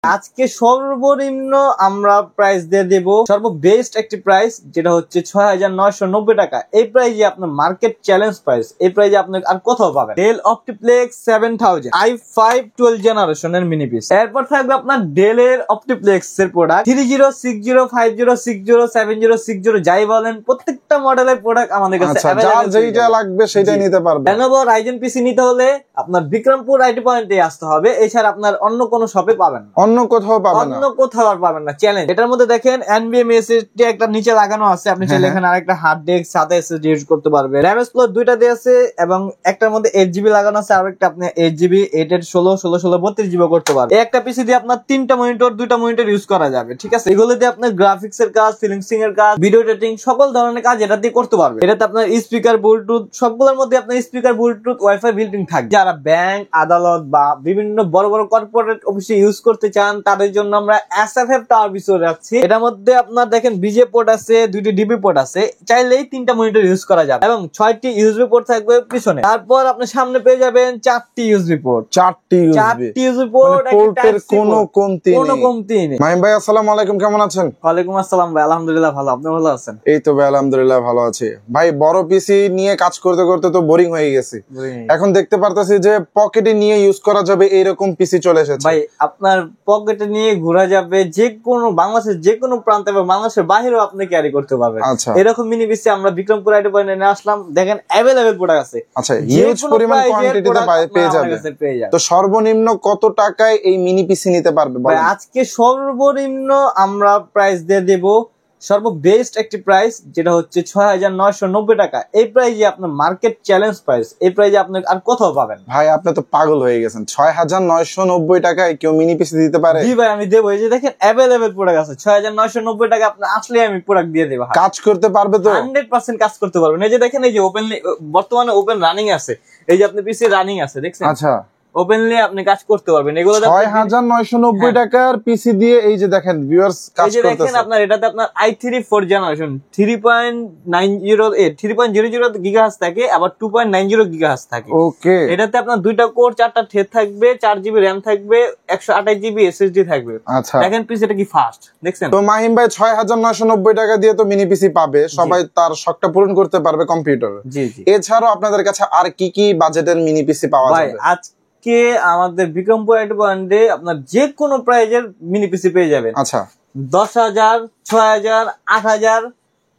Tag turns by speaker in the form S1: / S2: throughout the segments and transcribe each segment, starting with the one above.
S1: আজকে সর্বনিম্ন আমরা প্রাইস দিয়ে দেব সর্ববেস্ট একটি প্রাইস, যেটা হচ্ছে ৬,৯৯০ টাকা। এই প্রাইসে আপনার মার্কেট চ্যালেঞ্জ প্রাইস, এই প্রাইসে আপনি আর কোথাও পাবেন। ডেল অপটিপ্লেক্স 7000 i5 12 জেনারেশনের মিনি পিস। এরপর থাকবে আপনার ডেলের অপটিপ্লেক্স এর প্রোডাক্ট 30, 60, 50, 60, 70, 60 যাই বলেন, প্রত্যেকটা মডেলের প্রোডাক্ট আমাদের কাছে
S2: যার যেটা লাগবে সেটাই নিতে পারবেন।
S1: Lenovo Ryzen পিসি নিতে হলে আপনার বিক্রমপুর আইটি পয়েন্টে আসতে হবে, এছাড়া আপনার অন্য কোনো শপে পাবেন না,
S2: অন্য কোথাও পাবেন না,
S1: অন্য কোথাও আর পাবেন না। চ্যালেঞ্জ। এটার মধ্যে দেখেন NVMe SSD একটা নিচে লাগানো আছে, আপনি চাইলে এখানে আরেকটা হার্ড ডিস্ক সাথে SSD ইউজ করতে পারবেন। RAM স্লট দুইটা দিয়ে আছে এবং একটার মধ্যে 8GB লাগানো আছে, আর একটা আপনি 8GB 8/16 16/16 32GB করতে পারবেন। এই একটা পিসি দিয়ে আপনার তিনটা মনিটর দুইটা মনিটর ইউজ করা যাবে, ঠিক আছে। এগুলো দিয়ে আপনার গ্রাফিক্স এর কাজ, ফিলিংসিং এর কাজ, ভিডিও এডিটিং সকল ধরনের কাজ এটা দিয়ে করতে পারবেন। এটাতে আপনার স্পিকার, ব্লুটুথ সবগুলোর মধ্যে আপনার speaker, Bluetooth, wifi built in থাকবে। যারা ব্যাংক, আদালত বা বিভিন্ন বড় বড় কর্পোরেট অফিসে ইউজ করতে চান তাদের জন্য আমরা SFF টাওয়ার পিসও রাখছি। এটার মধ্যে আপনার দেখেন BJ পোর্ট আছে, 2টি DB পোর্ট আছে, চাইলেই 3টা মনিটর ইউজ করা যাবে এবং 6টি USB পোর্ট থাকবে পিছনে। তারপর আপনি সামনে পেয়ে যাবেন 4টি USB পোর্ট,
S2: 4টি
S1: USB পোর্ট,
S2: পোর্টের কোনো কমতি নেই।
S1: মাহিম
S2: ভাই আসসালামু আলাইকুম, কেমন আছেন?
S1: ওয়ালাইকুম আসসালাম ভাই, আলহামদুলিল্লাহ ভালো, আপনি ভালো আছেন?
S2: এই তো ভাই আলহামদুলিল্লাহ ভালো আছি। ভাই বড় পিসি নিয়ে কাজ করতে করতে তো বোরিং হয়ে গেছে, এখন দেখতে পারতেছি যে পকেটে নিয়ে ইউজ করা যাবে এরকম পিসি চলে এসেছে।
S1: ভাই আপনার পকেটে নিয়ে ঘোরা যাবে, যে কোনো বাংলাদেশের যে কোনো প্রান্তে বা বাংলাদেশের বাইরেও আপনি ক্যারি করতে পারবেন। এরকম মিনি পিসি আমরা বিক্রমপুর আইটি পয়েন্টে নিয়ে আসলাম, দেখেন अवेलेबल প্রোডাক্ট আছে।
S2: আচ্ছা, হিউজ পরিমাণ কোয়ান্টিটিতে পেয়ে যাবে। তো সর্বনিম্ন কত টাকায় এই মিনি পিসি নিতে পারবে
S1: ভাই? আজকে সর্বনিম্ন আমরা প্রাইস দিয়ে দেব সর্ববেস্ট একটি প্রাইস, যেটা হচ্ছে ৬,৯৯০ টাকা। এই প্রাইসে আপনার মার্কেট চ্যালেঞ্জ প্রাইস, এই প্রাইসে আপনি আর কোথাও পাবেন।
S2: ভাই আপনি তো পাগল হয়ে গেছেন, ৬,৯৯০ টাকায় কেউ মিনি পিসি দিতে পারে?
S1: জি ভাই আমি দেবো, এই যে দেখেন अवेलेबल প্রোডাক্ট আছে। ৬,৯৯০ টাকা আপনি আসলে আমি প্রোডাক্ট দিয়ে দেবো।
S2: কাজ করতে পারবে তো?
S1: 100% কাজ করতে পারবেন। এই যে দেখেন, এই যে ওপেনলি বর্তমানে ওপেন রানিং আছে, এই যে আপনি পিসি রানিং আছে দেখছেন।
S2: আচ্ছা,
S1: ওপেনলি আপনি কাজ করতে পারবেন। এগুলো
S2: ৬,৯৯০ টাকার পিসি দিয়ে এই যে দেখেন ভিউয়ার্স কাজ করতেছে।
S1: এই যে দেখেন আপনার এটাতে আপনার i3 4 জেনারেশন 3.00 গিগাহার্টজ থাকে, আবার 2.90 গিগাহার্টজ থাকে।
S2: ওকে,
S1: এটাতে আপনার দুইটা কোর, 4টা থ্রেড থাকবে, 4GB RAM থাকবে, 128GB SSD থাকবে।
S2: আচ্ছা,
S1: দেখেন পিসিটা কি ফাস্ট দেখছেন।
S2: তো মাহিম ভাই ৬,৯৯০ টাকা দিয়ে তো মিনি পিসি পাবে, সবাই তার শখটা পূরণ করতে পারবে কম্পিউটারে।
S1: জি জি।
S2: এছাড়াও আপনাদের কাছে আর কি কি বাজেটের মিনি পিসি পাওয়া যাবে?
S1: আজকে আমাদের বিক্রমপুর আইটি পয়েন্টে আপনার যে কোনো প্রাইজের মিনি পিসি পেয়ে যাবেন।
S2: আচ্ছা,
S1: 10,000, 6,000, 8,000,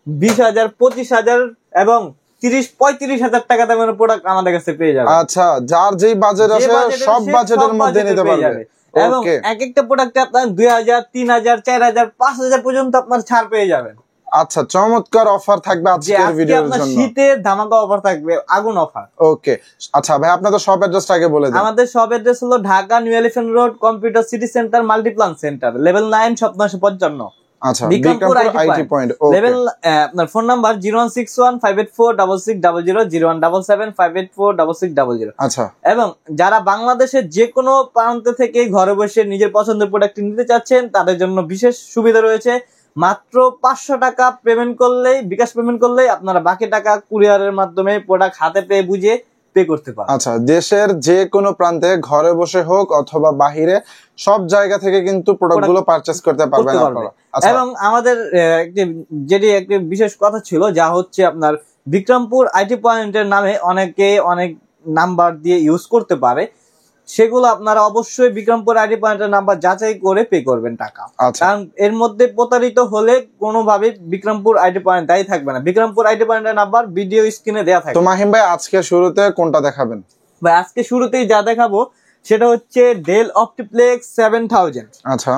S1: 20,000, 25,000 এবং 30-35,000 টাকা দামের প্রোডাক্ট আমাদের কাছে পেয়ে যাবে।
S2: আচ্ছা, যার যেই বাজেট আছে সব বাজেটের মধ্যে নিতে পারবে
S1: এবং এক একটা প্রোডাক্টে আপনার 2,000, 3,000, 4,000, 5,000 পর্যন্ত আপনার ছাড় পেয়ে যাবেন।
S2: আচ্ছা, চমৎকার অফার থাকবে আজকের ভিডিওর জন্য।
S1: শীতের ধামাকা অফার থাকবে, আগুন অফার।
S2: ওকে, আচ্ছা ভাই আপনাদের শপ অ্যাড্রেসটা আগে বলে দিন।
S1: আমাদের শপ অ্যাড্রেস হলো Dhaka new elephant road, computer city centre, Multiplan centre, level 9, shop 955।
S2: আচ্ছা, বিক্রমপুর আইটি পয়েন্ট।
S1: লেভেল আপনার ফোন নাম্বার 0161-584-0000, 0177-584-6600।
S2: আচ্ছা,
S1: এবং যারা বাংলাদেশের যে কোনো প্রান্ত থেকে ঘরে বসে নিজের পছন্দের প্রোডাক্ট নিতে চাচ্ছেন তাদের জন্য বিশেষ সুবিধা রয়েছে। মাত্র 500 টাকা পেমেন্ট করলেই, বিকাশ পেমেন্ট করলেই আপনারা বাকি টাকা কুরিয়ারের মাধ্যমে প্রোডাক্ট হাতে পেয়ে বুঝে পে করতে পারেন।
S2: আচ্ছা, দেশের যে কোনো প্রান্তে ঘরে বসে হোক অথবা বাহিরে সব জায়গা থেকে কিন্তু প্রোডাক্টগুলো পারচেজ করতে পারবেন আপনারা।
S1: এবং আমাদের একটি বিশেষ কথা ছিল, যা হচ্ছে আপনার বিক্রমপুর আইটি পয়েন্টের নামে অনেকে অনেক নাম্বার দিয়ে ইউজ করতে পারে, সেগুলো আপনারা অবশ্যই বিক্রমপুর আইটি পয়েন্টের নাম্বার যাচাই করে পে করবেন টাকা। কারণ এর মধ্যে প্রতারিত হলে কোনোভাবে বিক্রমপুর আইটি পয়েন্ট দায়ী থাকবে না। বিক্রমপুর আইটি পয়েন্টের নাম্বার ভিডিও স্ক্রিনে দেওয়া থাকে।
S2: তো মাহিম ভাই আজকে শুরুতে কোনটা দেখাবেন?
S1: ভাই আজকে শুরুতেই যা দেখাবো সেটা হচ্ছে ডেল অপটিপ্লেক্স 7000।
S2: আচ্ছা,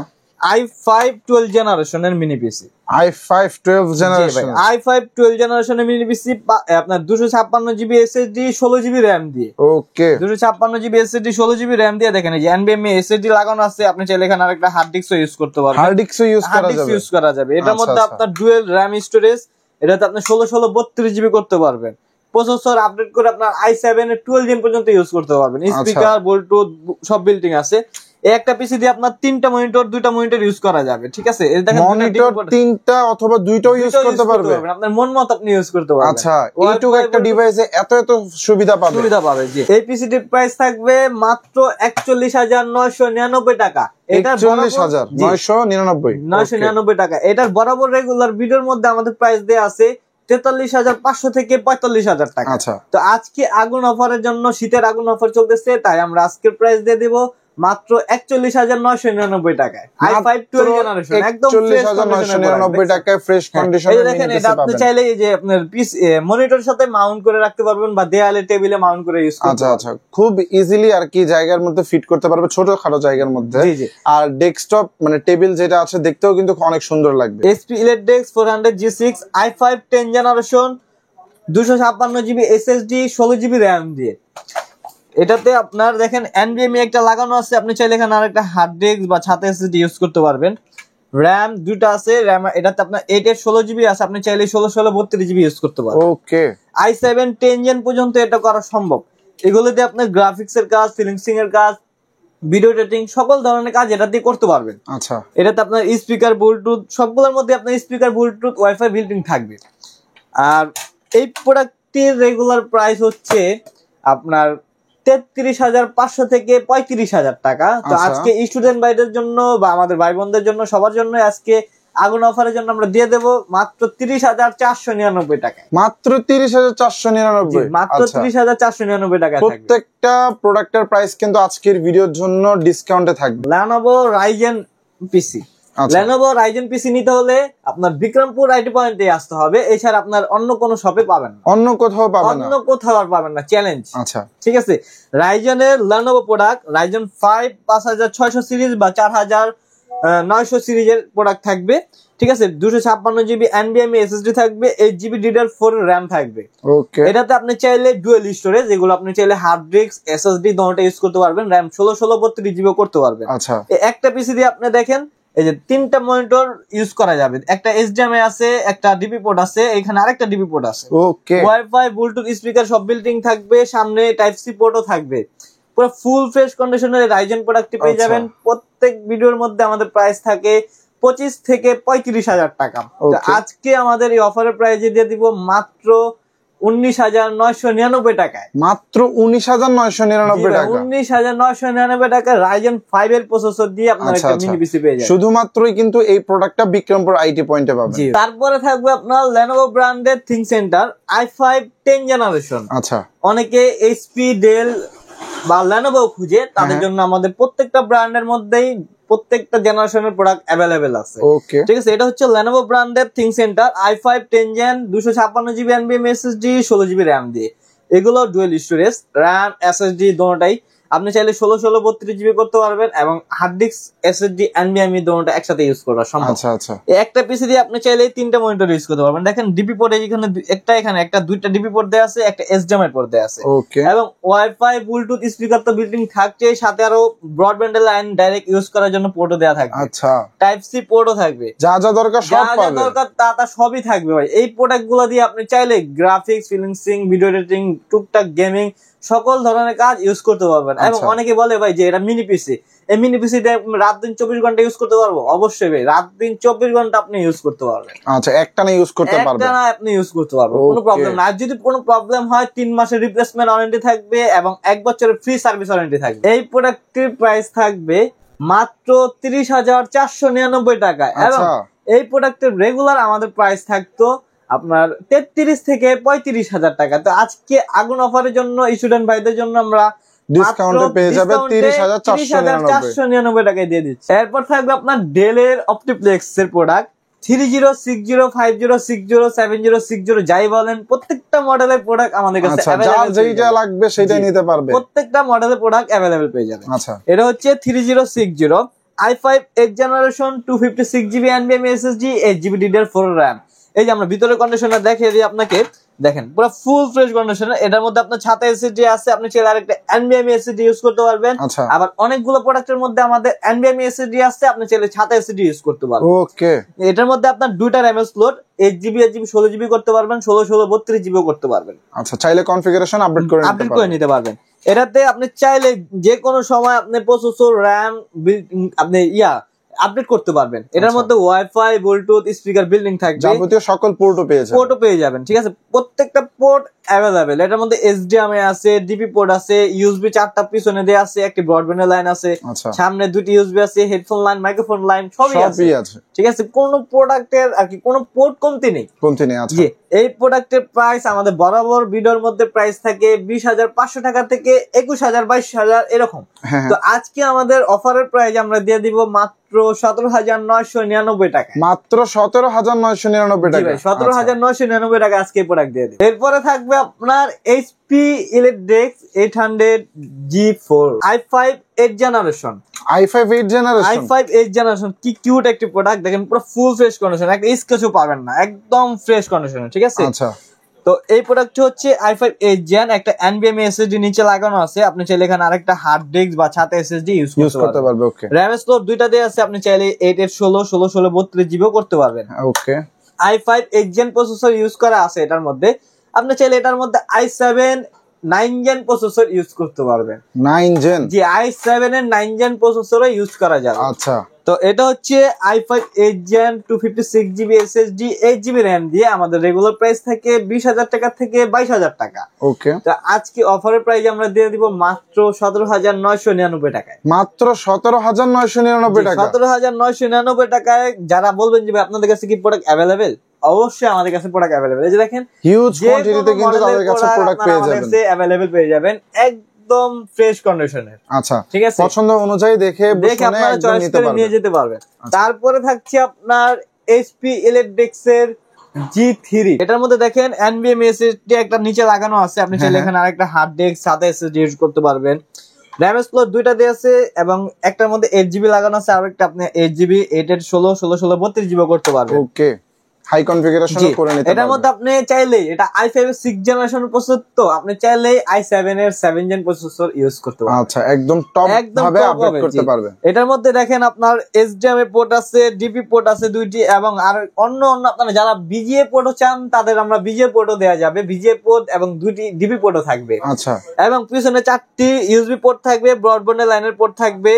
S1: i5 12 জেনারেশনের মিনি পিসি।
S2: i5 12 জেনারেশন,
S1: i5 12 জেনারেশনের মিনি পিসি আপনার 256GB SSD 16GB RAM দিয়ে।
S2: ওকে,
S1: 256GB SSD 16GB RAM দিয়ে দেখেন, এই যে NVMe SSD লাগানো আছে, আপনি চাইলে এখানে আরেকটা হার্ড ডিস্কও ইউজ করতে পারবেন।
S2: হার্ড ডিস্কও ইউজ করা যাবে।
S1: এটার মধ্যে আপনার ডুয়াল RAM স্টোরেজ, এটাতে আপনি 16 32GB করতে পারবেন। প্রসেসর আপডেট করে আপনার i7 এর 12 জেন পর্যন্ত ইউজ করতে পারবেন। স্পিকার, ব্লুটুথ সব বিল্টিং আছে। এই একটা পিসি দিয়ে আপনার 3টা মনিটর 2টা মনিটর ইউজ করা যাবে, ঠিক আছে? এই দেখেন
S2: মনিটর 3টা অথবা 2টাও ইউজ করতে পারবে,
S1: আপনার মন মত আপনি ইউজ করতে পারবেন।
S2: আচ্ছা, এইটুকু একটা ডিভাইসে এত সুবিধা পাবে
S1: জি। এই পিসিটির প্রাইস থাকবে মাত্র 41,999 টাকা। এটা
S2: 41,999
S1: টাকা। এটার বরাবর রেগুলার ভিডিওর মধ্যে আমাদের প্রাইস দেয়া আছে 43,500 থেকে 45,000 টাকা।
S2: আচ্ছা,
S1: তো আজকে আগুন অফারের জন্য, শীতের আগুন অফার চলতেছে, তাই আমরা আজকের প্রাইস দিয়ে দিব মাত্র 41,999 টাকায়। i5 12 জেনারেশন একদম
S2: 41,999 টাকায় ফ্রেশ কন্ডিশনে
S1: এই দেখেন, এটা আপনি চাইলে এই যে আপনার মনিটরের সাথে মাউন্ট করে রাখতে পারবেন বা দেয়ালে টেবিলে মাউন্ট করে ইউজ করতে পারবেন।
S2: আচ্ছা, খুব ইজিলি আর কি জায়গার মধ্যে ফিট করতে পারবে, ছোটখাটো জায়গার মধ্যে। আর ডেস্কটপ মানে টেবিল যেটা আছে দেখতেও কিন্তু অনেক সুন্দর লাগবে।
S1: HP EliteDex 400 G6 i5 10 generation 256 GB SSD 16 GB RAM দিয়ে। এটাতে আপনার দেখেন NVMe একটা লাগানো আছে, আপনি চাইলে এখানে আরেকটা হার্ড ডিস্ক বা ছাতা SSD ইউজ করতে পারবেন। RAM দুটো আছে, RAM এটাতে আপনার 8 এর 16 জিবি আছে, আপনি চাইলে 16 32 জিবি ইউজ করতে পারবেন।
S2: ওকে,
S1: i7 10 জেন পর্যন্ত এটা করা সম্ভব। এগুলো দিয়ে আপনার গ্রাফিক্স এর কাজ, ফিলিংসিং এর কাজ, ভিডিও এডিটিং সকল ধরনের কাজ এটা দিয়ে করতে পারবেন।
S2: আচ্ছা,
S1: এটাতে আপনার স্পিকার, ব্লুটুথ সবগুলোর মধ্যে আপনার speaker, Bluetooth, wifi built in থাকবে। আর এই প্রোডাক্টটির রেগুলার প্রাইস হচ্ছে আপনার 33,500 থেকে 35,000 টাকা। তো আজকে স্টুডেন্ট ভাইদের জন্য বা আমাদের ভাই বোনদের জন্য, সবার জন্য আজকে আগুন অফারের জন্য আমরা দিয়ে দেব মাত্র 30,499 টাকা।
S2: মাত্র 30,499,
S1: মাত্র 30,499 টাকা।
S2: প্রত্যেকটা প্রোডাক্টের প্রাইস কিন্তু আজকের ভিডিওর জন্য ডিসকাউন্টে থাকবে।
S1: Lenovo Ryzen পিসি, Lenovo Ryzen পিসি নিতে হলে আপনার বিক্রমপুর আইটি পয়েন্টে আসতে হবে, এছাড়া আপনার অন্য কোনো শপে পাবেন না,
S2: অন্য কোথাও পাবেন না,
S1: অন্য কোথাও আর পাবেন না, চ্যালেঞ্জ।
S2: আচ্ছা,
S1: ঠিক আছে। Ryzen এর Lenovo প্রোডাক্ট Ryzen 5 5600 সিরিজ বা 4900 সিরিজের প্রোডাক্ট থাকবে, ঠিক আছে। 256 জিবি NVMe SSD থাকবে, 8 জিবি DDR4 RAM থাকবে।
S2: ওকে,
S1: এটাতে আপনি চাইলে ডুয়াল স্টোরেজ, যেগুলো আপনি চাইলে হার্ড ডিস্ক, SSD দুটোটা ইউজ করতে পারবেন, RAM 16 32 জিবি করতে পারবেন।
S2: আচ্ছা,
S1: একটা পিসি দিয়ে আপনি দেখেন এই যে 3টা মনিটর ইউজ করা যাবে, একটা HDMI আছে, একটা ডিপি পোর্ট আছে, এখানে আরেকটা ডিপি পোর্ট আছে।
S2: ওকে,
S1: ওয়াইফাই, ব্লুটুথ, স্পিকার সব বিল্ট ইন থাকবে, সামনে টাইপ সি পোর্টও থাকবে। পুরো ফুল ফ্রেশ কন্ডিশনের রাইজেন প্রোডাক্টটি পেয়ে যাবেন। প্রত্যেক ভিডিওর মধ্যে আমাদের প্রাইস থাকে 25 থেকে 35,000 টাকা। তো আজকে আমাদের এই অফারের প্রাইজে দিয়ে দিব মাত্র 19,999 টাকায়।
S2: মাত্র 19,999 টাকা,
S1: 19,999 টাকা Ryzen 5 এর প্রসেসর দিয়ে আপনারা একটা মিনি পিসি পেয়ে যাবেন।
S2: শুধুমাত্রই কিন্তু এই প্রোডাক্টটা বিক্রমপুর আইটি পয়েন্টে পাবেন।
S1: তারপরে থাকবে আপনার Lenovo ব্র্যান্ডের ThinkCenter i5 10 জেনারেশন।
S2: আচ্ছা,
S1: অনেকে HP, Dell বা Lenovo খুঁজে, তাদের জন্য আমাদের প্রত্যেকটা ব্র্যান্ডের মধ্যেই প্রত্যেকটা জেনারেশনের প্রোডাক্ট অ্যাভেলেবেল আছে।
S2: ওকে,
S1: ঠিক আছে। এটা হচ্ছে Lenovo ব্র্যান্ডের ThinkCenter i5 10 gen 256 GB NVMe SSD 16 GB RAM দিয়ে। এগুলো ডুয়াল স্টোরেজ, RAM SSD দুটোটাই আপনি চাইলে 16 32 জিবি করতে পারবেন, এবং হার্ড ডিস্ক, SSD, NVMe দুটোটা একসাথে ইউজ করা সম্ভব।
S2: আচ্ছা, আচ্ছা,
S1: একটা পিসি দিয়ে আপনি চাইলে 3টা মনিটর ইউজ করতে পারবেন। দেখেন ডিপি পোর্ট এখানে একটা, এখানে একটা, 2টা ডিপি পোর্ট দেয়া আছে, একটা HDMI পোর্ট দেয়া আছে।
S2: ওকে,
S1: এবং ওয়াইফাই, ব্লুটুথ, স্পিকার তো বিল্ট ইন থাকছে, সাথে আরো ব্রডব্যান্ডের লাইন ডাইরেক্ট ইউজ করার জন্য পোর্টও দেয়া থাকবে।
S2: আচ্ছা,
S1: টাইপ সি পোর্টও থাকবে,
S2: যা যা দরকার সব পাবেন,
S1: যা দরকার তা সবই থাকবে ভাই। এই প্রোডাক্টগুলো দিয়ে আপনি চাইলে গ্রাফিক্স, ফিলিংসিং, ভিডিও এডিটিং, টুকটাক গেমিং সকল ধরনের কাজ ইউজ করতে পারবেন। এবং অনেকে বলে ভাই যে এটা মিনি পিসি, এই মিনি পিসি রাত দিন 24 ঘন্টা ইউজ করতে পারবো। অবশ্যই ভাই, রাত দিন 24 ঘন্টা আপনি ইউজ করতে পারবেন।
S2: আচ্ছা, একটানা ইউজ করতে পারবেন,
S1: একটানা আপনি ইউজ করতে পারবেন, কোনো প্রবলেম না। আর যদি কোনো প্রবলেম হয় 3 মাসের রিপ্লেসমেন্ট ওয়ারেন্টি থাকবে এবং 1 বছরের ফ্রি সার্ভিস ওয়ারেন্টি থাকবে। এই প্রোডাক্টটির প্রাইস থাকবে মাত্র 30,499 টাকা। এবং এই প্রোডাক্টের রেগুলার আমাদের প্রাইস থাকতো আপনার 33 থেকে 35,000 টাকা। তো আজকে আগুন অফারের জন্য স্টুডেন্ট ভাইদের জন্য আমরা
S2: ডিসকাউন্টে পেয়ে যাবে
S1: 30,499 টাকায় দিয়ে দিচ্ছি। এরপর থাকবে আপনার ডেল এর অপটিপ্লেক্স এর প্রোডাক্ট 30, 60, 50, 60, 70, 60 যাই বলেন, প্রত্যেকটা মডেলের প্রোডাক্ট আমাদের কাছে
S2: अवेलेबल, যেটা লাগবে সেটাই নিতে পারবে।
S1: প্রত্যেকটা মডেলের প্রোডাক্ট अवेलेबल পেয়ে যাবেন।
S2: আচ্ছা,
S1: এটা হচ্ছে 3060 i5 8 generation 256 GB NVMe SSD 8 GB DDR4 RAM। এই যে আমরা ভিতরের কন্ডিশনার দেখিয়ে দিই আপনাকে। দেখেন পুরো ফুল ফ্রেশ কন্ডিশন। এটার মধ্যে আপনার ছাতা এসএসডি আছে, আপনি চাইলে আরেকটা এনভিএমই এসএসডি ইউজ করতে পারবেন। আবার অনেকগুলো প্রোডাক্টের মধ্যে আমাদের এনভিএমই এসএসডি আছে, আপনি চাইলে ছাতা এসএসডি ইউজ করতে পারবেন।
S2: ওকে,
S1: এটার মধ্যে আপনার দুইটা RAM slot 8GB 8GB 16GB করতে পারবেন, 16 16 32GB করতে পারবেন।
S2: আচ্ছা, চাইলে কনফিগারেশন আপডেট করে নিতে পারবেন।
S1: এটাতে আপনি চাইলে যে কোনো সময় আপনি প্রসেসর র‍্যাম আপনি আপডেট করতে পারবেন। এটার মধ্যে ওয়াইফাই, ব্লুটুথ, স্পিকার বিল্ডিং থাকবে, যাবতীয় সকল পোর্টও পেয়ে যাবেন। ঠিক আছে, প্রত্যেকটা পোর্ট অ্যাভেলেবেল। এটার মধ্যে এইচডিএমআই আছে, ডিপি পোর্ট আছে, ইউএসবি 4টা পিছনে দেয়া আছে, একটি ব্রডব্যান্ডের লাইন আছে, সামনে দুটি ইউএসবি আছে, হেডফোন লাইন, মাইক্রোফোন লাইন সবই আছে। ঠিক আছে, কোন প্রোডাক্টের আর কি কোন পোর্ট কমতি নেই। জি, এই প্রোডাক্টের প্রাইস আমাদের বরাবর ভিডিওর মধ্যে প্রাইস থাকে 20,500 টাকা থেকে 21,000 22,000 এরকম। তো আজকে আমাদের অফারের প্রাইস আমরা দিয়ে দিব মাত্র 17,999 টাকা।
S2: মাত্র 17,999 টাকা।
S1: 17,999 টাকা আজকে এই প্রোডাক্ট দিয়ে দিই। এরপরে থাকবে আপনার HP electrics 800 G4 i5 8 generation.
S2: i5 8
S1: generation কি কিউট একটি প্রোডাক্ট, দেখেন পুরো ফুল ফ্রেশ কন্ডিশন, একটা স্ক্র্যাচও পাবেন না, একদম ফ্রেশ কন্ডিশন। ঠিক আছে,
S2: আচ্ছা।
S1: তো এই প্রোডাক্টটি হচ্ছে i5 8 জেন, একটা এনভিএমই এসএসডি নিচে লাগানো আছে, আপনি চাইলে এখানে আরেকটা হার্ড ডিস্ক বা ছাতা এসএসডি ইউজ করতে পারবেন। ওকে, র‍্যাম স্লট দুইটা দেয়া আছে, আপনি চাইলে 8 8 16 16 16 32GB করতে পারবেন।
S2: ওকে,
S1: i5 8 জেন প্রসেসর ইউজ করা আছে এটার মধ্যে, আপনি চাইলে এটার মধ্যে i7 9 জেন প্রসেসর ইউজ করতে পারবেন।
S2: 9 জেন?
S1: জি, i7 এর 9 জেন প্রসেসরও ইউজ করা যাবে।
S2: আচ্ছা,
S1: তো এটা হচ্ছে i5 8 gen 256GB SSD 8GB RAM দিয়ে আমাদের রেগুলার প্রাইস থাকে 20,000 টাকা থেকে 22,000 টাকা।
S2: ওকে,
S1: তো আজকে অফারের প্রাইস আমরা দিয়ে দিব মাত্র 17,999 টাকায়।
S2: মাত্র 17,999 টাকা।
S1: 17,999 টাকায় যারা বলবেন যে ভাই আপনাদের কাছে কি প্রোডাক্ট অ্যাভেলেবেল, অবশ্যই আমাদের কাছে প্রোডাক্ট অ্যাভেলেবেল। এই যে দেখেন
S2: হিউজ কোয়ান্টিটিতে কিন্তু তাদের কাছে প্রোডাক্ট পেয়ে যাবেন,
S1: অ্যাভেলেবেল পেয়ে যাবেন একদম ফ্রেশ কন্ডিশনের।
S2: আচ্ছা,
S1: ঠিক আছে,
S2: পছন্দ অনুযায়ী দেখে
S1: আপনারা চয়েস করে নিয়ে যেতে পারবেন। তারপরে থাকছে আপনার এইচপি ইলেকট্রিক্স এর G3। এটার মধ্যে দেখেন এনভিএমই এসএসডি একটা নিচে লাগানো আছে, আপনি চাইলে এখানে আরেকটা হার্ড ডিস্ক সাথে এসএসডি ইউজ করতে পারবেন। র‍্যাম স্লট দুইটা দেয়া আছে এবং একটার মধ্যে 8GB লাগানো আছে, আর একটা আপনি 8GB 8 8 16 16 16 32GB করতে পারবেন।
S2: ওকে, হাই কনফিগারেশন করে নিতে পারবেন।
S1: এটার মধ্যে আপনি চাইলে এটা i5 এর 6 জেনারেশন প্রসেসর, তো আপনি চাইলে i7 এর 7 জেন প্রসেসর ইউজ করতে পারবেন।
S2: আচ্ছা, একদম টপ ভাবে আপডেট করতে পারবেন।
S1: এটার মধ্যে দেখেন আপনার এইচডিএমআই পোর্ট আছে, ডিপি পোর্ট আছে দুইটি, এবং আর অন্য আপনারা যারা বিজিএ পোর্টও চান তাদের আমরা বিজিএ পোর্টও দেওয়া যাবে, বিজিএ পোর্ট এবং দুইটি ডিপি পোর্টও থাকবে।
S2: আচ্ছা,
S1: এবং পিছনে 4টি ইউএসবি পোর্ট থাকবে, ব্রডব্যান্ডের লাইনের পোর্ট থাকবে,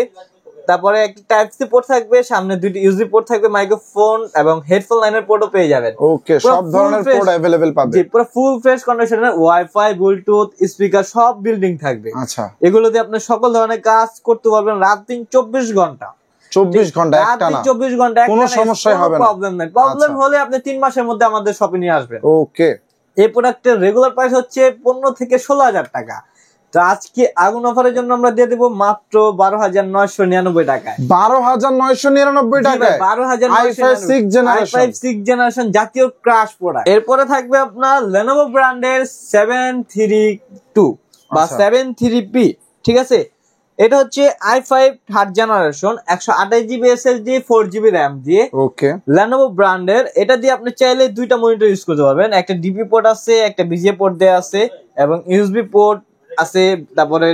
S1: তারপরে একটা টাইপ সি পোর্ট থাকবে, সামনে দুইটি ইউএসবি পোর্ট থাকবে, মাইক্রোফোন এবং হেডফোন লাইনের পোর্টও পেয়ে যাবেন।
S2: ওকে, সব ধরনের পোর্ট अवेलेबल পাবেন।
S1: জি, পুরো ফুল ফ্রেশ কন্ডিশনের ওয়াইফাই, ব্লুটুথ, স্পিকার সব বিল্ডিং থাকবে।
S2: আচ্ছা,
S1: এগুলো দিয়ে আপনি সকল ধরনের কাজ করতে পারবেন রাত দিন 24 ঘন্টা।
S2: 24 ঘন্টা একটানা,
S1: 24 ঘন্টা
S2: কোনো সমস্যা হবে না,
S1: প্রবলেম নাই। প্রবলেম হলে আপনি 3 মাসের মধ্যে আমাদের শপে নিয়ে আসবেন।
S2: ওকে,
S1: এই প্রোডাক্টের রেগুলার প্রাইস হচ্ছে 15 থেকে 16,000 টাকা। তো আজকে আগুন অফারের জন্য আমরা দিয়ে দেব মাত্র 12,999 টাকায়।
S2: 12,999 টাকায় i5 6
S1: জেনারেশন জাতীয় ক্রাশ প্রোডাক্ট। এরপরে থাকবে আপনার Lenovo ব্র্যান্ডের 732 বা 73P। ঠিক আছে, এটা হচ্ছে i5 3rd generation 128GB SSD 4GB RAM দিয়ে।
S2: ওকে,
S1: Lenovo ব্র্যান্ডের, এটা দিয়ে আপনি চাইলে দুইটা মনিটর ইউজ করতে পারবেন, একটা ডিপি পোর্ট আছে, একটা বিজিএ পোর্ট দেয়া আছে এবং ইউএসবি পোর্ট আছে, তারপরে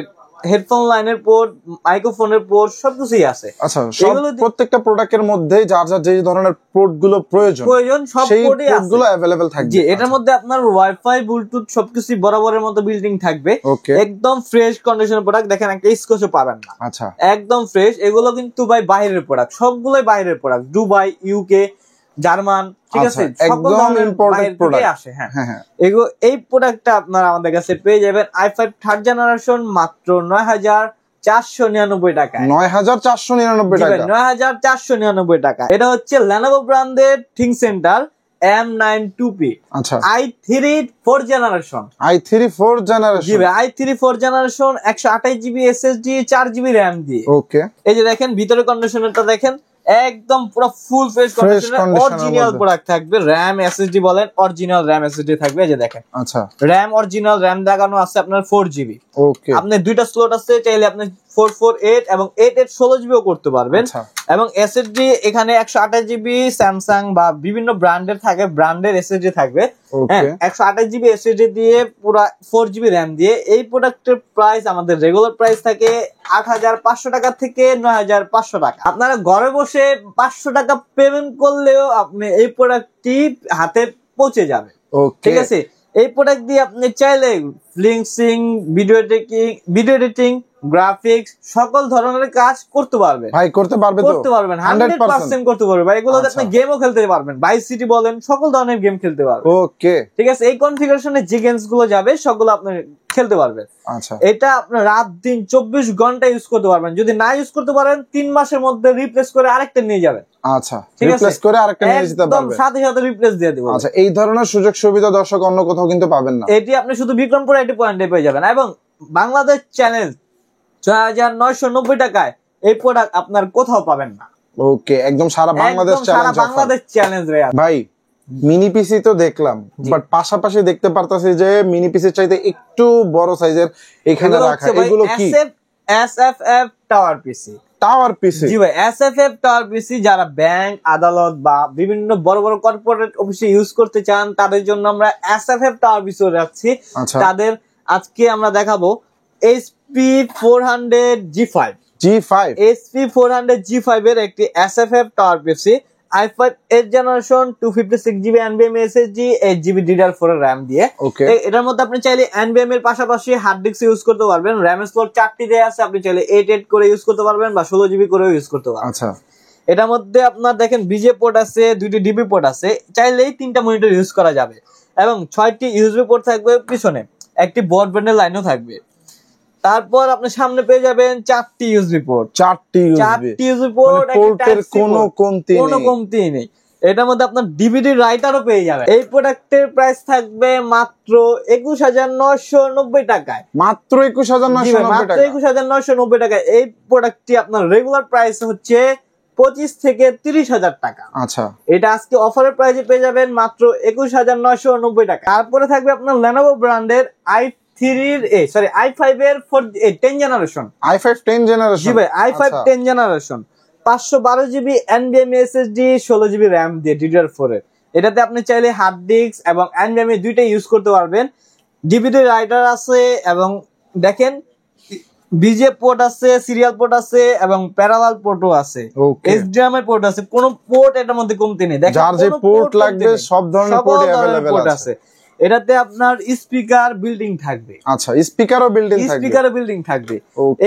S1: হেডফোন লাইনের পোর্ট, মাইক্রোফোনের পোর্ট সবকিছুই আছে।
S2: আচ্ছা, প্রত্যেকটা প্রোডাক্টের মধ্যে যার যার যে ধরনের পোর্ট গুলো প্রয়োজন
S1: সব পোর্টই আছে,
S2: গুলো अवेलेबल থাকবে।
S1: জি, এটার মধ্যে আপনার ওয়াইফাই, ব্লুটুথ সবকিছু বরাবরের মতো বিল্ডিং থাকবে। একদম ফ্রেশ কন্ডিশনের প্রোডাক্ট, দেখেন একটা স্ক্র্যাচও পাবেন না।
S2: আচ্ছা, একদম
S1: ফ্রেশ। এগুলো কিন্তু ভাই বাইরের প্রোডাক্ট, সবগুলোই বাইরের প্রোডাক্ট, দুবাই, ইউকে, জার্মান। ঠিক আছে,
S2: একদম ইম্পোর্টেড প্রোডাক্ট
S1: আসে। হ্যাঁ, এই প্রোডাক্টটা আপনারা আমাদের কাছে পেয়ে যাবেন i5 3rd জেনারেশন মাত্র 9,499 টাকা।
S2: 9,499 টাকা,
S1: 9,499 টাকা। এটা হচ্ছে Lenovo ব্র্যান্ডের থিং সেন্টার M92P।
S2: আচ্ছা,
S1: i3 4th generation.
S2: i3 4th generation,
S1: জি ভাই, i3 4th generation 128GB SSD 4GB RAM দিয়ে।
S2: ওকে,
S1: এই যে দেখেন ভিতরে কন্ডিশনারটা দেখেন, একদম পুরো full fresh conditioner, original product থাকবে। RAM SSD বলেন, অরিজিনাল RAM SSD থাকবে। এই যে দেখেন,
S2: আচ্ছা,
S1: RAM অরিজিনাল RAM লাগানো আছে আপনার 4GB।
S2: ওকে,
S1: আপনি দুইটা স্লট আছে, চাইলে আপনি 448 এবং 8816 জিবিও করতে পারবেন। এবং এসএসডি এখানে 128 জিবি স্যামসাং বা বিভিন্ন ব্র্যান্ডের থাকে, ব্র্যান্ডের এসএসডি থাকবে। হ্যাঁ, 128 জিবি এসএসডি দিয়ে পুরো 4 জিবি র্যাম দিয়ে এই প্রোডাক্টের প্রাইস আমাদের রেগুলার প্রাইস থাকে 8500 টাকা থেকে 9500 টাকা। আপনারা ঘরে বসে 500 টাকা পেমেন্ট করলেও আপনি এই প্রোডাক্টটি হাতে পৌঁছে যাবে। ঠিক আছে, এই প্রোডাক্ট দিয়ে আপনি চাইলে ফ্লিংসিং, ভিডিও এডিটিং, গ্রাফিক্স সকল ধরনের কাজ করতে পারবেন ভাই। করতে পারবেন 100% করতে পারবেন ভাই। এগুলোতে আপনি গেমও খেলতে পারবেন, ভাইস সিটি বলেন, সকল ধরনের গেম খেলতে পারবেন। ওকে, ঠিক আছে। এই কনফিগারেশনে যে গেমস গুলো যাবে সবগুলো আপনি খেলতে পারবেন। আচ্ছা, এটা আপনি রাত দিন 24 ঘন্টা ইউজ করতে পারবেন। যদি না ইউজ করতে পারেন 3 মাসের মধ্যে রিপ্লেস করে আরেকটা নিয়ে যাবেন। আচ্ছা, রিপ্লেস করে আরেকটা নিয়ে যেতে পারবেন, একদম সাথে সাথে রিপ্লেস দিয়ে দেব। আচ্ছা, এই ধরনের সুযোগ সুবিধা দর্শক অন্য কোথাও কিন্তু পাবেন না। এটি আপনি শুধু বিক্রমপুর আইটি পয়েন্টে পেয়ে যাবেন। এবং বাংলাদেশ চ্যালেঞ্জ 6990 টাকায় এই প্রোডাক্ট আপনার কোথাও পাবেন না। ওকে, একদম সারা বাংলাদেশ চ্যালেঞ্জ ভাই। মিনি পিসি তো দেখলাম, বাট পাশাপাশি দেখতে পারতাছি যে মিনি পিসির চাইতে একটু বড় সাইজের এখানে রাখা। এগুলো কি? এসএফএফ টাওয়ার পিসি। টাওয়ার পিসি, জি ভাই, এসএফএফ টাওয়ার পিসি যারা ব্যাংক, আদালত বা বিভিন্ন বড় বড় কর্পোরেট অফিসে ইউজ করতে চান তাদের জন্য আমরা এসএফএফ টাওয়ার পিসি রাখছি। তাদের আজকে আমরা দেখাবো HP 400 G5 HP 400 G5 এর একটি SFF টাওয়ার পিসি, i5 8th generation, 256 GB NVMe SSD, 8 GB DDR4 এর RAM দিয়ে। এটার মধ্যে আপনি চাইলে NVMe এর পাশাপাশি হার্ড ডিস্ক ইউজ করতে পারবেন। RAM স্লট 4টি দেয়া আছে, আপনি চাইলে 8 করে ইউজ করতে পারবেন বা 16 GB করেও ইউজ করতে পারবেন। আচ্ছা, এটার মধ্যে আপনার দেখেন BJ পোর্ট আছে, 2টি DB পোর্ট আছে, চাইলেই 3টা মনিটর ইউজ করা যাবে এবং 6টি USB পোর্ট থাকবে পিছনে, একটি ব্রডব্যান্ডের লাইনও থাকবে। তারপর আপনি সামনে পেয়ে যাবেন 4টি ইউএসবি পোর্ট, 4টি ইউএসবি পোর্ট, পোর্টের কোনো কমতি নেই। এটার মধ্যে আপনার ডিভিডি রাইটারও পেয়ে যাবেন। এই প্রোডাক্টের প্রাইস থাকবে মাত্র 21990 টাকায়। মাত্র 21990 টাকায়। এই প্রোডাক্টটি আপনার রেগুলার প্রাইস হচ্ছে 25 থেকে 30,000 টাকা। আচ্ছা, এটা আজকে অফারের প্রাইসে পেয়ে যাবেন মাত্র 21990 টাকা। তারপরে থাকবে আপনার Lenovo ব্র্যান্ডের i5 এর 10 জেনারেশন, i5 10 জেনারেশন, জি ভাই, i5 10 generation, 512 GB NVMe SSD, 16 GB RAM দিয়ে DDR4 এর। এটাতে আপনি চাইলে হার্ড ডিস্ক এবং NVMe দুইটাই ইউজ করতে পারবেন। ডিভিডি রাইটার আছে এবং দেখেন BJ পোর্ট আছে, সিরিয়াল পোর্ট আছে এবং প্যারালাল পোর্টও আছে, HDMI পোর্ট আছে। কোনো পোর্ট এটার মধ্যে কমতি নেই। দেখেন যার যে পোর্ট লাগবে সব ধরনের পোর্ট अवेलेबल আছে। এটাতে আপনার স্পিকার বিল্ডিং থাকবে। আচ্ছা, স্পিকারও বিল্ডিং থাকবে।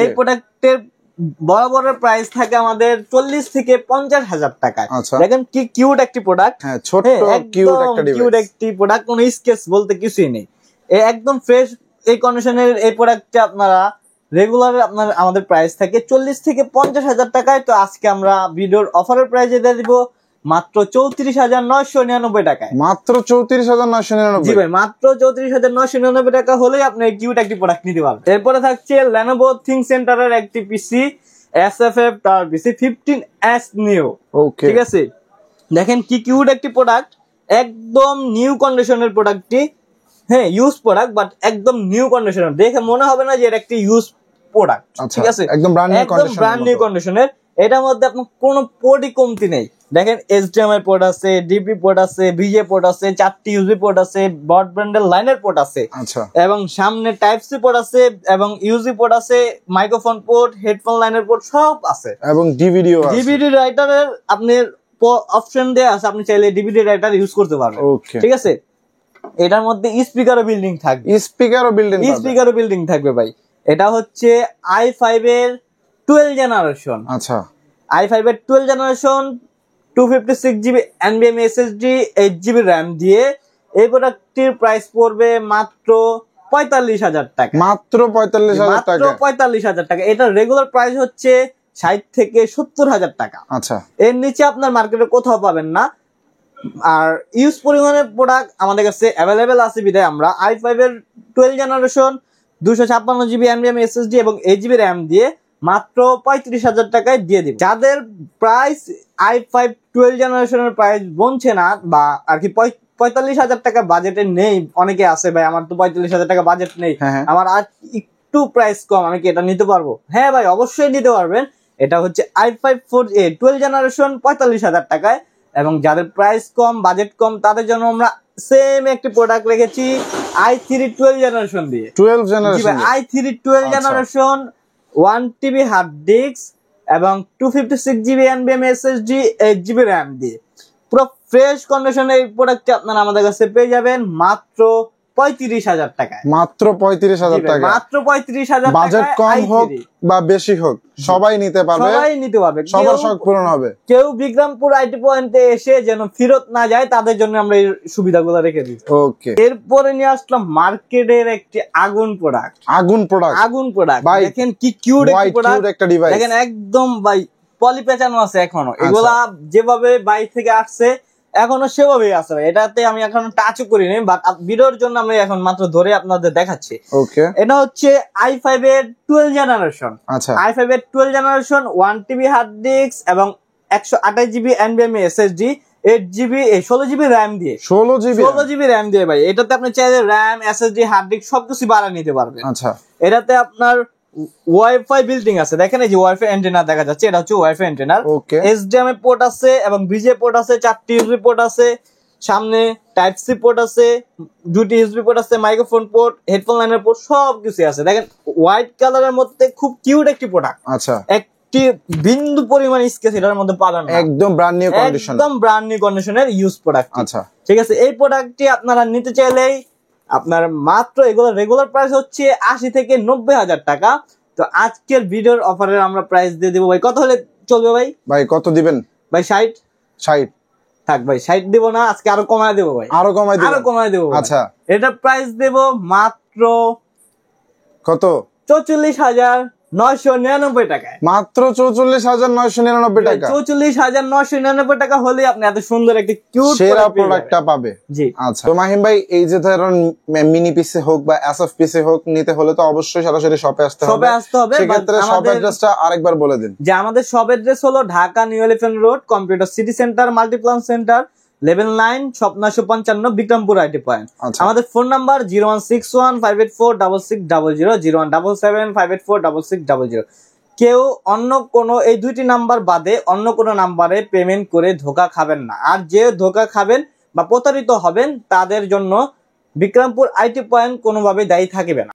S1: এই প্রোডাক্টের বরাবরের প্রাইস থাকে আমাদের 40 থেকে 50,000 টাকায়। দেখেন কি কিউট একটি প্রোডাক্ট, ছোট কিউট একটি প্রোডাক্ট, কোনো স্কেচ বলতে কিছুই নেই, একদম ফ্রেশ এই কন্ডিশনের। এই প্রোডাক্টটা আপনারা রেগুলার আমাদের প্রাইস থাকে 40 থেকে 50,000 টাকায়। তো আজকে আমরা ভিডিওর অফারের প্রাইসে দিয়ে দিব মাত্র 34,999 টাকায়। মাত্র 34,999, জি ভাই, মাত্র 34,999 টাকা হলেই আপনি কিউট একটি প্রোডাক্ট নিতে পারবেন। এরপরে থাকছে Lenovo ThinkCentre এর একটি পিসি, SFF টাওয়ার পিসি 15S Neo। ঠিক আছে, দেখেন কি কিউট একটি প্রোডাক্ট, একদম নিউ কন্ডিশনের প্রোডাক্টটি। হ্যাঁ, ইউজ প্রোডাক্ট বাট একদম নিউ কন্ডিশনের, দেখে মনে হবে না যে এটা একটি ইউজ প্রোডাক্ট। ঠিক আছে, একদম ব্র্যান্ড নিউ কন্ডিশনের। এটার মধ্যে আপনার কোনো পোর্টই কমতি নেই। দেখেন HDMI পোর্ট আছে, ডিপি পোর্ট আছে, BJ পোর্ট আছে, 4টি USB পোর্ট আছে, ব্রডব্যান্ডের লাইনের পোর্ট আছে, এবং সামনে টাইপ সি পোর্ট আছে এবং USB পোর্ট আছে, মাইক্রোফোন পোর্ট, হেডফোন লাইনের পোর্ট সব আছে এবং ডিভিডি রাইটারের আপনি অপশন দেয়া আছে, আপনি চাইলে ডিভিডি রাইটার ইউজ করতে পারবেন। ঠিক আছে, এটার মধ্যে স্পিকারও বিল্ডিং থাকবে ভাই। এটা হচ্ছে i5 এর 12 জেনারেশন। আচ্ছা, i5 এর 12 generation, 256 GB NVMe SSD, 8 GB RAM দিয়ে এই প্রোডাক্টটির প্রাইস পড়বে মাত্র 45,000 টাকা। মাত্র 45,000 টাকা। এটা রেগুলার প্রাইস হচ্ছে 60 থেকে 70,000 টাকা। আচ্ছা, এর নিচে আপনার মার্কেটে কোথাও পাবেন না। আর ইউজ পরিমাণের প্রোডাক্ট আমাদের কাছে অ্যাভেলেবেল আছে বিধায় আমরা i5 এর 12 জেনারেশন, 256 GB NVMe SSD এবং 8 GB RAM দিয়ে মাত্র 35,000 টাকায় দিয়ে দিব। যাদের প্রাইস i5 12 জেনারেশনের প্রাইস বলছে না বা আর কি 45,000 টাকা বাজেটে নেই, অনেকে আছে ভাই আমার তো 45,000 টাকা বাজেট নেই, আমার আর একটু প্রাইস কম, আমি কি এটা নিতে পারবো? হ্যাঁ ভাই, অবশ্যই নিতে পারবেন। এটা হচ্ছে i5 4A 12 জেনারেশন 45,000 টাকায়। এবং যাদের প্রাইস কম, বাজেট কম, তাদের জন্য আমরা সেম একটি প্রোডাক্ট রেখেছি i3 12 জেনারেশন দিয়ে।
S2: 12 generation
S1: i3 12 generation 1 TB hard disk এবং 256 GB NVMe SSD 8 GB RAM দিয়ে পুরো ফ্রেশ কন্ডিশনে এই প্রোডাক্টটি আপনারা আমাদের কাছে পেয়ে যাবেন মাত্র 35,000 টাকায়।
S2: মাত্র 35,000 টাকা,
S1: মাত্র 35,000
S2: বাজেট কম হোক বা বেশি হোক সবাই নিতে পারবে,
S1: সবাই নিতে পারবে,
S2: সবার শখ পূরণ হবে।
S1: কেউ বিক্রমপুর আইটি পয়েন্টে এসে যেন ফেরত না যায়, তাদের জন্য আমরা এই সুবিধাগুলো রেখে দিই।
S2: ওকে,
S1: এরপরে নিয়ে আসলাম মার্কেটের একটি আগুন প্রোডাক্ট। আগুন প্রোডাক্ট দেখেন কি কিউট
S2: একটা ডিভাইস,
S1: দেখেন একদম ভাই পলি পেঁচানো আছে এখনো। এগুলা যেভাবে বাইরে থেকে আসছে এখনো সেভাবেই আছে ভাই। এটাতে আমি এখনো টাচও করিনি, বাট ভিডিওর জন্য আমি এখন মাত্র ধরে আপনাদের দেখাচ্ছি।
S2: ওকে,
S1: এটা হচ্ছে i5 এর 12 জেনারেশন।
S2: আচ্ছা,
S1: i5 এর 12 জেনারেশন 1 TB হার্ড ডিস্ক এবং 128 GB NVMe SSD 8 GB 16 GB RAM দিয়ে 16 GB RAM দিয়ে ভাই। এটাতে আপনি চাইলে RAM SSD হার্ড ডিস্ক সবকিছু বাড়া নিতে পারবেন।
S2: আচ্ছা,
S1: এটাতে আপনার ওয়াইফাই বিল্ডিং আছে, দেখেন এই যে ওয়াইফাই অ্যান্টেনা দেখা যাচ্ছে, এটা হচ্ছে ওয়াইফাই অ্যান্টেনা। HDMI পোর্ট আছে এবং VGA পোর্ট আছে, 4টি USB পোর্ট আছে, সামনে টাইপ সি পোর্ট আছে, 2টি USB পোর্ট আছে, মাইক্রোফোন পোর্ট, হেডফোন লাইনের পোর্ট, সবকিছু আছে। দেখেন হোয়াইট কালারের মধ্যে খুব কিউট একটি প্রোডাক্ট।
S2: আচ্ছা,
S1: একটি বিন্দু পরিমাণ স্কেচ এটার মধ্যে পাবেন না,
S2: একদম ব্র্যান্ড নিউ কন্ডিশন,
S1: একদম ব্র্যান্ড নিউ কন্ডিশনের ইউজ প্রোডাক্ট।
S2: আচ্ছা,
S1: ঠিক আছে, এই প্রোডাক্টটি আপনারা নিতে চাইলেই আপনার মাত্র এগুলো রেগুলার প্রাইস হচ্ছে 80 থেকে 90,000 টাকা। তো আজকের ভিডিওর অফারের আমরা প্রাইস দিয়ে দেবো ভাই। কত হলে চলবে ভাই?
S2: ভাই কত দিবেন
S1: ভাই? 60 থাক ভাই, 60 দিব না, আজকে আরো কমায় দেবো ভাই,
S2: আরো কমায়
S1: দেবো।
S2: আচ্ছা,
S1: এটা প্রাইস দেব মাত্র
S2: কত?
S1: 44,999 টাকায়।
S2: মাত্র 44,999 টাকা।
S1: 44,999 টাকা হলে আপনি এত সুন্দর একটি কিউট
S2: সেরা প্রোডাক্টটা পাবে।
S1: জি
S2: আচ্ছা, তো মাহিম ভাই এই যে ধরুন মিনি পিসি হোক বা এসএফ পিসি হোক নিতে হলে তো অবশ্যই সরাসরি শপে আসতে হবে। সেক্ষেত্রে শপ অ্যাড্রেসটা আরেকবার বলে দিন।
S1: যে আমাদের শপ অ্যাড্রেস হলো Dhaka new elephant road, computer city centre, Multiplan centre, level 9, shop 955, Bikrampur IT point. আমাদের ফোন নাম্বার 01615846600, 01775846600। কেউ অন্য কোনো এই দুইটি নাম্বার বাদে অন্য কোনো নাম্বারে পেমেন্ট করে ধোকা খাবেন না। আর যে ধোকা খাবেন বা প্রতারিত হবেন তাদের জন্য বিক্রমপুর আইটি পয়েন্ট কোনোভাবে দায়ী থাকবে না।